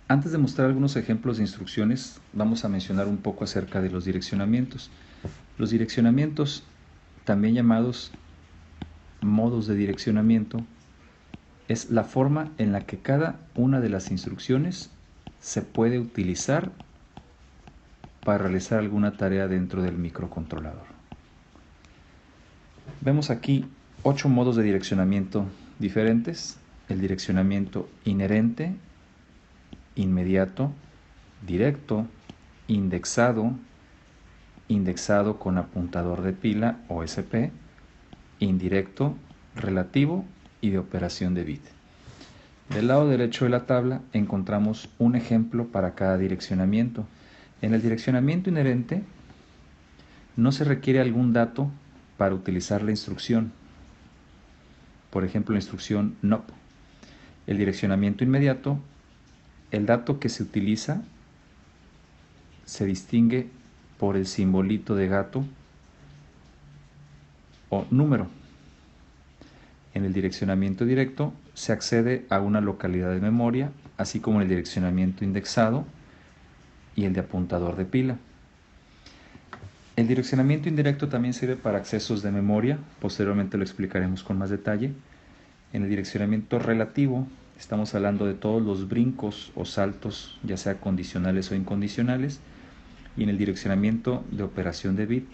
Antes de mostrar algunos ejemplos de instrucciones, vamos a mencionar un poco acerca de los direccionamientos. Los direccionamientos, también llamados modos de direccionamiento, es la forma en la que cada una de las instrucciones se puede utilizar para realizar alguna tarea dentro del microcontrolador. Vemos aquí 8 modos de direccionamiento diferentes: el direccionamiento inherente, inmediato, directo, indexado, indexado con apuntador de pila OSP, indirecto, relativo y de operación de bit. Del lado derecho de la tabla encontramos un ejemplo para cada direccionamiento. En el direccionamiento inherente no se requiere algún dato para utilizar la instrucción. Por ejemplo, la instrucción NOP. El direccionamiento inmediato, el dato que se utiliza se distingue por el simbolito de gato o número. En el direccionamiento directo se accede a una localidad de memoria, así como en el direccionamiento indexado y el de apuntador de pila. El direccionamiento indirecto también sirve para accesos de memoria, posteriormente lo explicaremos con más detalle. En el direccionamiento relativo estamos hablando de todos los brincos o saltos, ya sea condicionales o incondicionales, y en el direccionamiento de operación de bit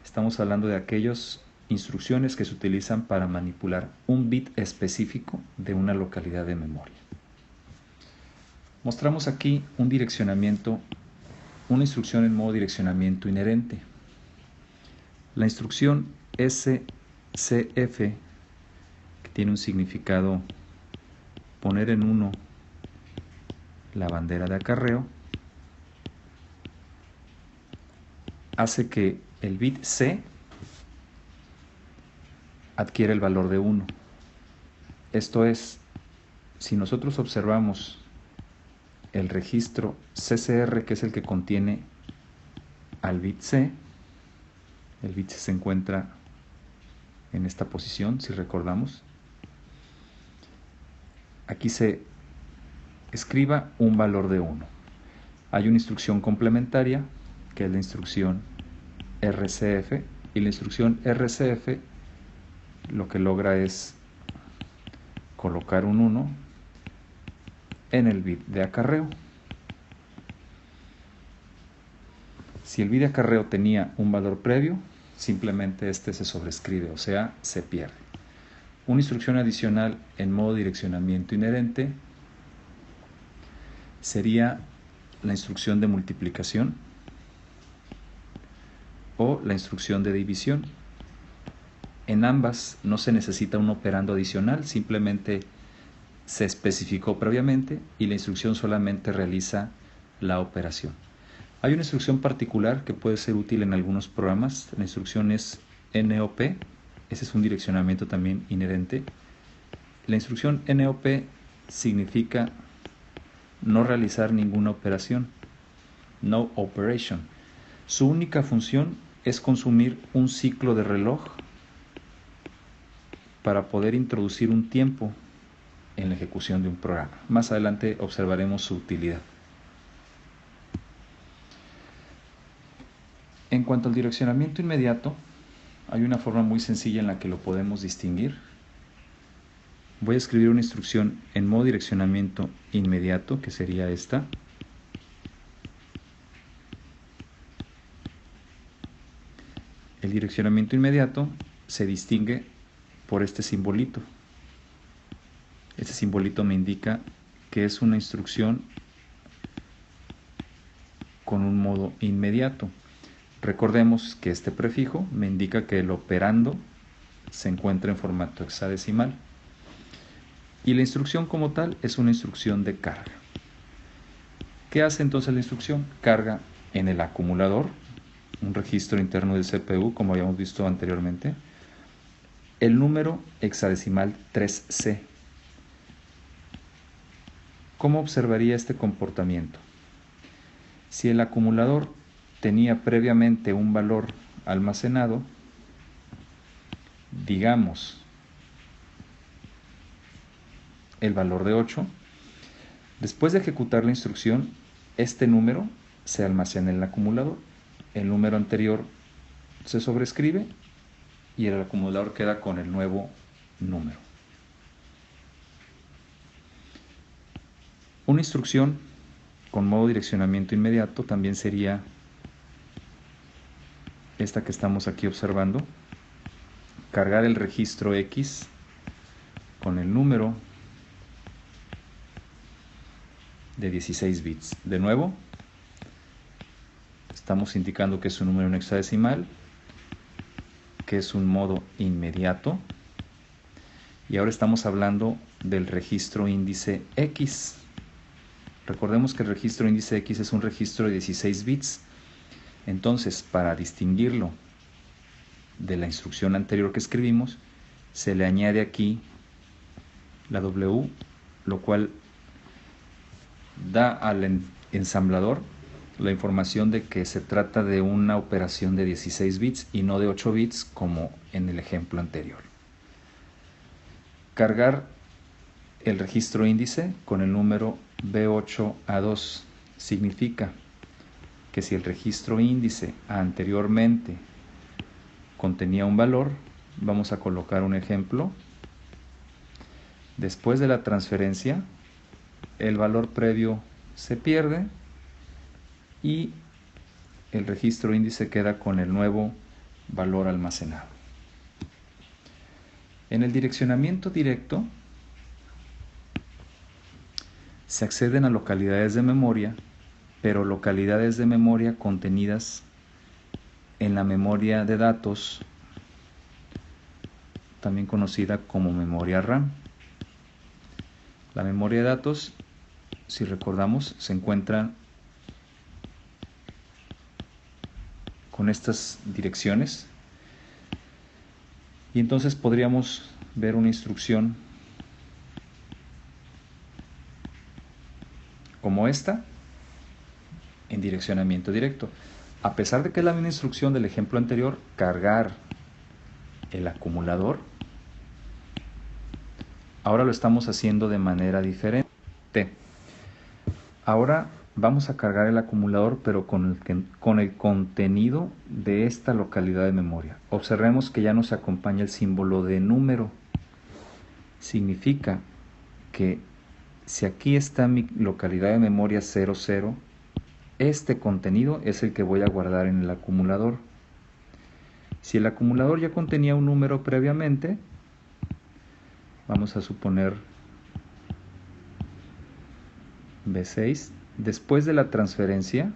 estamos hablando de aquellas instrucciones que se utilizan para manipular un bit específico de una localidad de memoria. Mostramos aquí un direccionamiento, una instrucción en modo direccionamiento inherente. La instrucción SCF, que tiene un significado poner en 1 la bandera de acarreo, hace que el bit C adquiere el valor de 1. Esto es, si nosotros observamos el registro CCR, que es el que contiene al bit C, el bit C se encuentra en esta posición, si recordamos. Aquí se escriba un valor de 1. Hay una instrucción complementaria, que es la instrucción RCF, y la instrucción RCF lo que logra es colocar un 1 en el bit de acarreo. Si el bit de acarreo tenía un valor previo, simplemente este se sobrescribe, o sea, se pierde. Una instrucción adicional en modo direccionamiento inherente sería la instrucción de multiplicación o la instrucción de división. En ambas no se necesita un operando adicional, simplemente se especificó previamente y la instrucción solamente realiza la operación. Hay una instrucción particular que puede ser útil en algunos programas. La instrucción es NOP. Ese es un direccionamiento también inherente. La instrucción NOP significa no realizar ninguna operación, no operation. Su única función es consumir un ciclo de reloj para poder introducir un tiempo en la ejecución de un programa. Más adelante observaremos su utilidad. En cuanto al direccionamiento inmediato, hay una forma muy sencilla en la que lo podemos distinguir. Voy a escribir una instrucción en modo direccionamiento inmediato, que sería esta. El direccionamiento inmediato se distingue por este simbolito. Este simbolito me indica que es una instrucción con un modo inmediato. Recordemos que este prefijo me indica que el operando se encuentra en formato hexadecimal. Y la instrucción como tal es una instrucción de carga. ¿Qué hace entonces la instrucción? Carga en el acumulador, un registro interno del CPU, como habíamos visto anteriormente, el número hexadecimal 3C. ¿Cómo observaría este comportamiento? Si el acumulador tenía previamente un valor almacenado, digamos el valor de 8, Después de ejecutar la instrucción, este número se almacena en el acumulador. El número anterior se sobrescribe y el acumulador queda con el nuevo número. Una instrucción con modo direccionamiento inmediato también sería esta que estamos aquí observando. Cargar el registro X con el número de 16 bits. De nuevo, estamos indicando que es un número en hexadecimal, que es un modo inmediato, y ahora estamos hablando del registro índice X. Recordemos que el registro índice X es un registro de 16 bits. Entonces, para distinguirlo de la instrucción anterior que escribimos, se le añade aquí la W, lo cual da al ensamblador la información de que se trata de una operación de 16 bits y no de 8 bits como en el ejemplo anterior. Cargar el registro índice con el número B8A2 significa que si el registro índice anteriormente contenía un valor, vamos a colocar un ejemplo. Después de la transferencia, el valor previo se pierde y el registro índice queda con el nuevo valor almacenado. En el direccionamiento directo se acceden a localidades de memoria, pero localidades de memoria contenidas en la memoria de datos, también conocida como memoria RAM. La memoria de datos, si recordamos, se encuentra con estas direcciones, y entonces podríamos ver una instrucción como esta en direccionamiento directo. A pesar de que es la misma instrucción del ejemplo anterior, cargar el acumulador, ahora lo estamos haciendo de manera diferente. Ahora vamos a cargar el acumulador, pero con el contenido de esta localidad de memoria. Observemos que ya nos acompaña el símbolo de número. Significa que si aquí está mi localidad de memoria 00, este contenido es el que voy a guardar en el acumulador. Si el acumulador ya contenía un número previamente, vamos a suponer B6, después de la transferencia,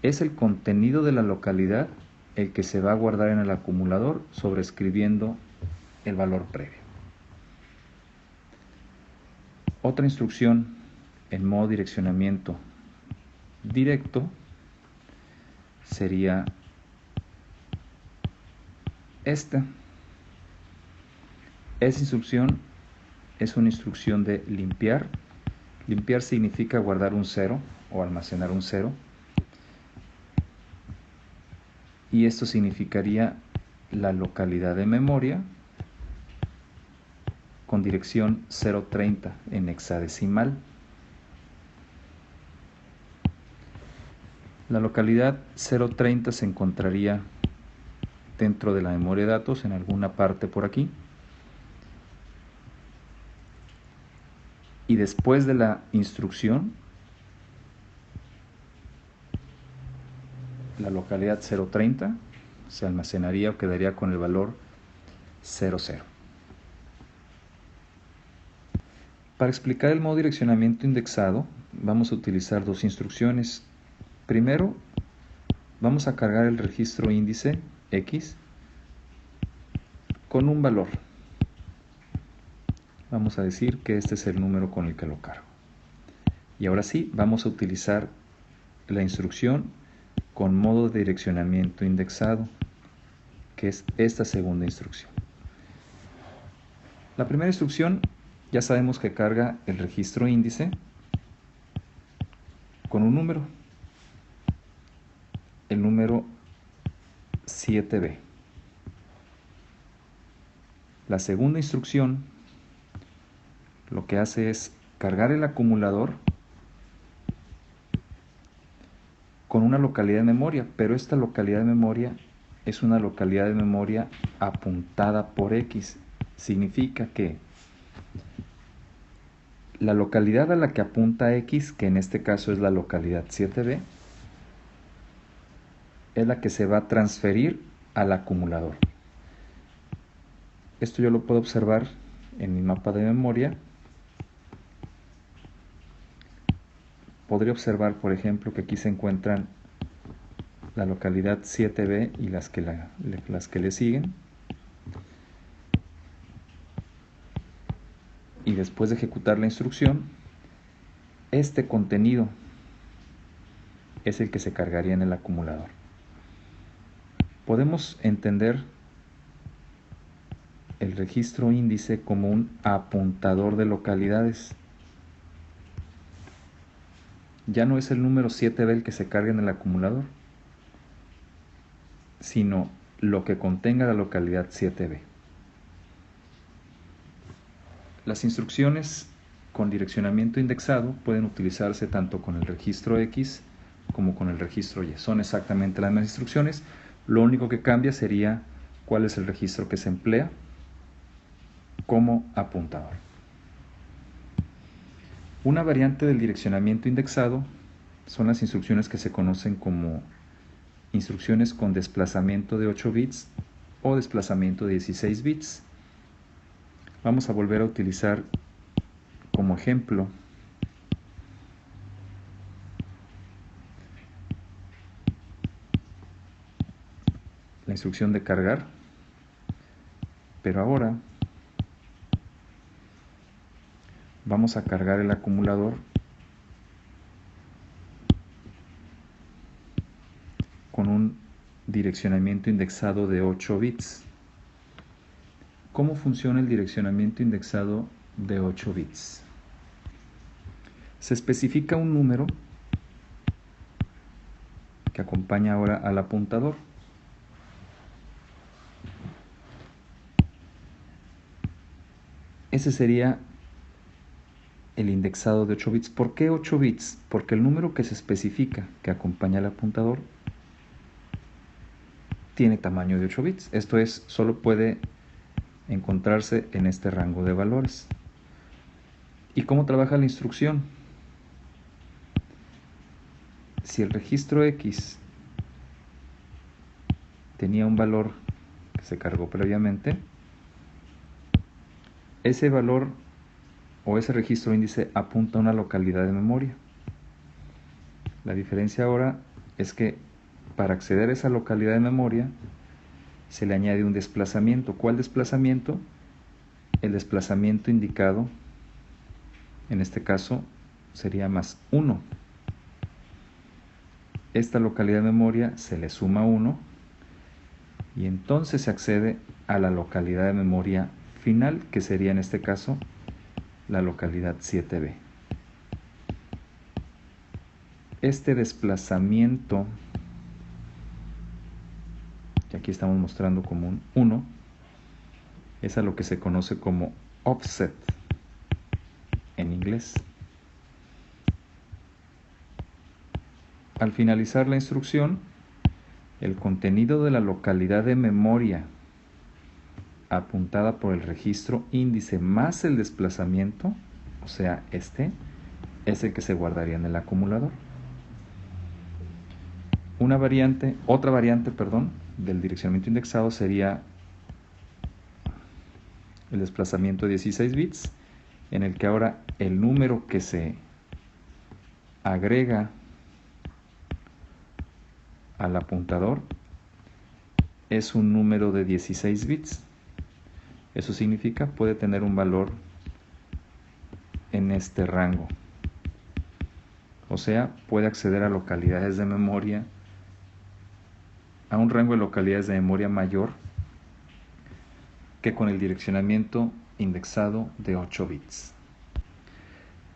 es el contenido de la localidad el que se va a guardar en el acumulador sobrescribiendo el valor previo. Otra instrucción en modo direccionamiento directo sería esta. Esa instrucción es una instrucción de limpiar. Limpiar significa guardar un 0 o almacenar un 0. Y esto significaría la localidad de memoria con dirección 030 en hexadecimal. La localidad 030 se encontraría dentro de la memoria de datos en alguna parte por aquí. Y después de la instrucción, la localidad 030 se almacenaría o quedaría con el valor 00. Para explicar el modo direccionamiento indexado, vamos a utilizar dos instrucciones. Primero, vamos a cargar el registro índice X con un valor. Vamos a decir que este es el número con el que lo cargo. Y ahora sí, vamos a utilizar la instrucción con modo de direccionamiento indexado, que es esta segunda instrucción. La primera instrucción ya sabemos que carga el registro índice con un número, el número 7B. La segunda instrucción lo que hace es cargar el acumulador con una localidad de memoria, pero esta localidad de memoria es una localidad de memoria apuntada por X. Significa que la localidad a la que apunta X, que en este caso es la localidad 7B, es la que se va a transferir al acumulador. Esto yo lo puedo observar en mi mapa de memoria. Podría observar, por ejemplo, que aquí se encuentran la localidad 7B y las que le siguen. Y después de ejecutar la instrucción, este contenido es el que se cargaría en el acumulador. Podemos entender el registro índice como un apuntador de localidades. Ya no es el número 7B el que se carga en el acumulador, sino lo que contenga la localidad 7B. Las instrucciones con direccionamiento indexado pueden utilizarse tanto con el registro X como con el registro Y. Son exactamente las mismas instrucciones. Lo único que cambia sería cuál es el registro que se emplea como apuntador. Una variante del direccionamiento indexado son las instrucciones que se conocen como instrucciones con desplazamiento de 8 bits o desplazamiento de 16 bits. Vamos a volver a utilizar como ejemplo la instrucción de cargar, pero ahora vamos a cargar el acumulador con un direccionamiento indexado de 8 bits. ¿Cómo funciona el direccionamiento indexado de 8 bits? Se especifica un número que acompaña ahora al apuntador. Ese sería el indexado de 8 bits. ¿Por qué 8 bits? Porque el número que se especifica que acompaña al apuntador tiene tamaño de 8 bits. Esto es, solo puede encontrarse en este rango de valores. ¿Y cómo trabaja la instrucción? Si el registro X tenía un valor que se cargó previamente, ese valor o ese registro índice apunta a una localidad de memoria. La diferencia ahora es que para acceder a esa localidad de memoria se le añade un desplazamiento. ¿Cuál desplazamiento? El desplazamiento indicado, en este caso, sería más 1. Esta localidad de memoria se le suma 1 y entonces se accede a la localidad de memoria final, que sería en este caso la localidad 7B. Este desplazamiento, que aquí estamos mostrando como un 1, es a lo que se conoce como offset en inglés. Al finalizar la instrucción, el contenido de la localidad de memoria apuntada por el registro índice más el desplazamiento, o sea, este, es el que se guardaría en el acumulador. Otra variante, del direccionamiento indexado sería el desplazamiento de 16 bits, en el que ahora el número que se agrega al apuntador es un número de 16 bits. Eso significa puede tener un valor en este rango. O sea, puede acceder a localidades de memoria, a un rango de localidades de memoria mayor que con el direccionamiento indexado de 8 bits.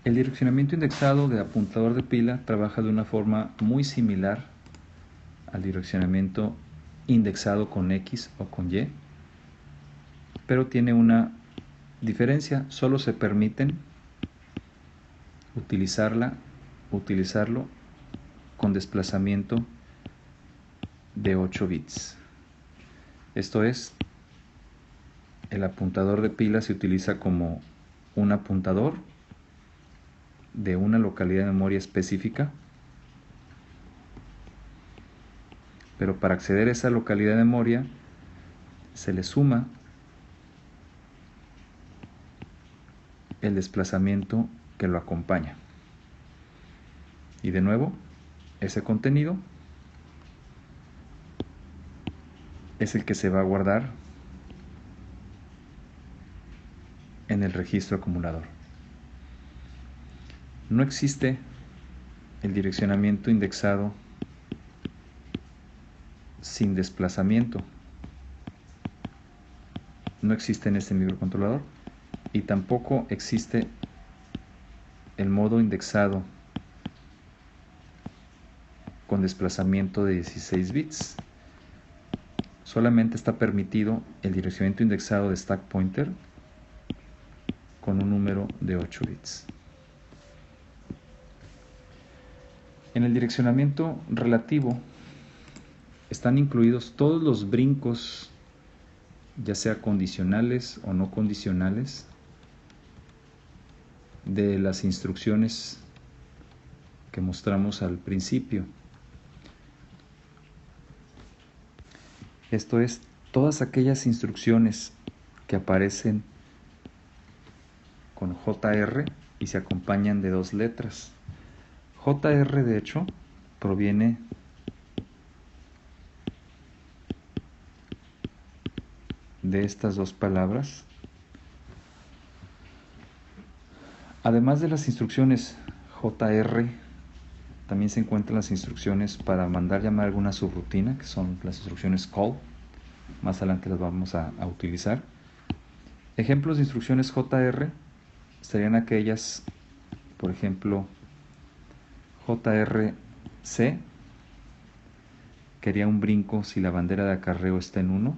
El direccionamiento indexado de apuntador de pila trabaja de una forma muy similar al direccionamiento indexado con X o con Y, pero tiene una diferencia. Solo se permiten utilizarlo con desplazamiento de 8 bits. Esto es, el apuntador de pila se utiliza como un apuntador de una localidad de memoria específica, pero para acceder a esa localidad de memoria se le suma el desplazamiento que lo acompaña. Y de nuevo, ese contenido es el que se va a guardar en el registro acumulador. No existe el direccionamiento indexado sin desplazamiento. No existe en este microcontrolador y tampoco existe el modo indexado con desplazamiento de 16 bits. Solamente está permitido el direccionamiento indexado de stack pointer con un número de 8 bits. En el direccionamiento relativo están incluidos todos los brincos, ya sea condicionales o no condicionales, de las instrucciones que mostramos al principio. Esto es, todas aquellas instrucciones que aparecen con JR y se acompañan de 2 letras. JR, de hecho, proviene de estas 2 palabras. Además de las instrucciones JR, también se encuentran las instrucciones para mandar llamar alguna subrutina, que son las instrucciones call. Más adelante las vamos a utilizar. Ejemplos de instrucciones JR serían aquellas, por ejemplo, JRC, quería un brinco si la bandera de acarreo está en 1.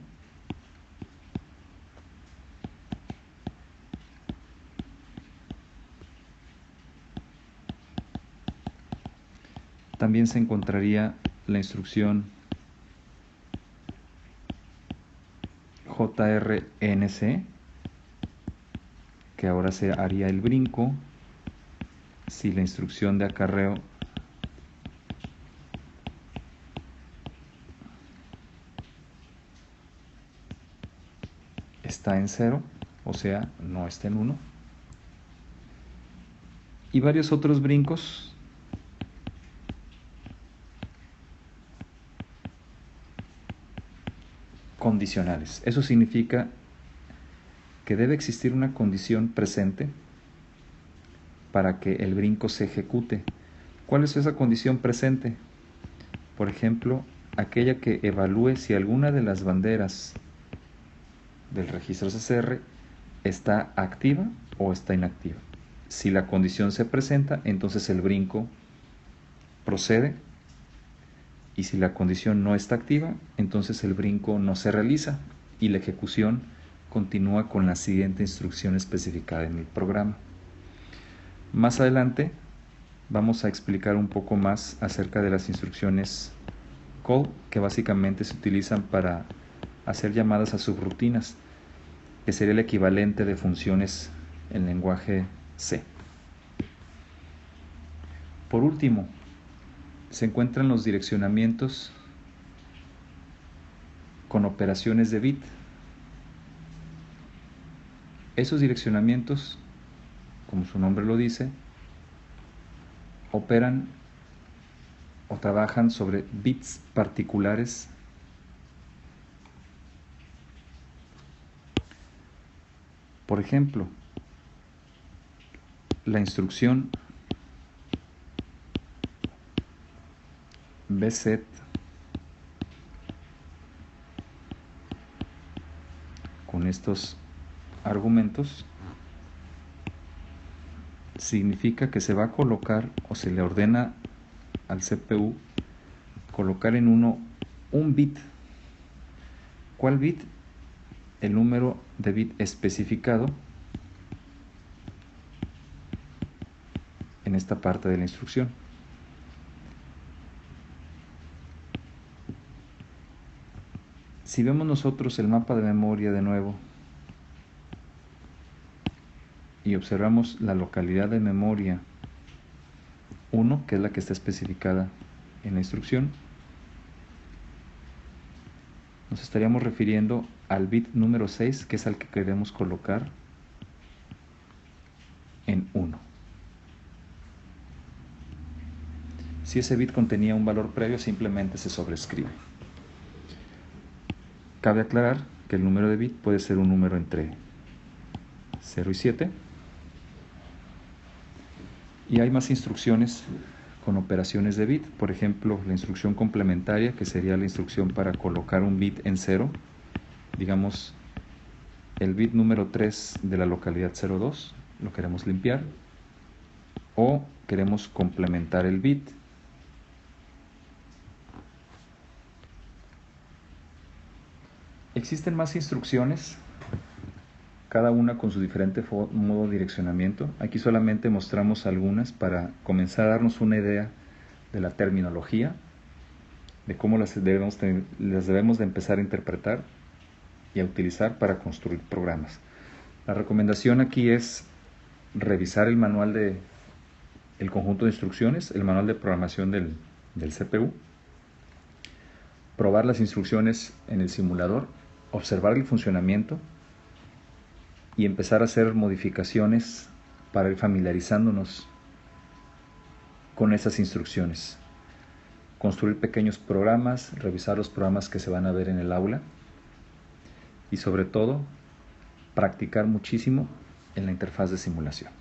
También se encontraría la instrucción JRNC, que ahora se haría el brinco si la instrucción de acarreo está en 0, o sea, no está en 1. Y varios otros brincos condicionales. Eso significa que debe existir una condición presente para que el brinco se ejecute. ¿Cuál es esa condición presente? Por ejemplo, aquella que evalúe si alguna de las banderas del registro CCR está activa o está inactiva. Si la condición se presenta, entonces el brinco procede, y si la condición no está activa, entonces el brinco no se realiza y la ejecución continúa con la siguiente instrucción especificada en el programa. Más adelante vamos a explicar un poco más acerca de las instrucciones call, que básicamente se utilizan para hacer llamadas a subrutinas, que sería el equivalente de funciones en lenguaje C. Por último, se encuentran los direccionamientos con operaciones de bit. Esos direccionamientos, como su nombre lo dice, operan o trabajan sobre bits particulares Por ejemplo, la instrucción bset con estos argumentos significa que se va a colocar, o se le ordena al CPU colocar en un bit. ¿Cuál bit? El número de bit especificado en en esta parte de la instrucción. Si vemos nosotros el mapa de memoria de nuevo y observamos la localidad de memoria 1, que es la que está especificada en la instrucción, nos estaríamos refiriendo al bit número 6, que es al que queremos colocar en 1. Si ese bit contenía un valor previo, simplemente se sobrescribe. Cabe aclarar que el número de bit puede ser un número entre 0 y 7. Y hay más instrucciones con operaciones de bit. Por ejemplo, la instrucción complementaria, que sería la instrucción para colocar un bit en 0. Digamos, el bit número 3 de la localidad 02 lo queremos limpiar. O queremos complementar el bit. Existen más instrucciones, cada una con su diferente modo de direccionamiento. Aquí solamente mostramos algunas para comenzar a darnos una idea de la terminología, de cómo las debemos de empezar a interpretar y a utilizar para construir programas. La recomendación aquí es revisar el manual el conjunto de instrucciones, el manual de programación del CPU, probar las instrucciones en el simulador, observar el funcionamiento y empezar a hacer modificaciones para ir familiarizándonos con esas instrucciones. Construir pequeños programas, revisar los programas que se van a ver en el aula y sobre todo practicar muchísimo en la interfaz de simulación.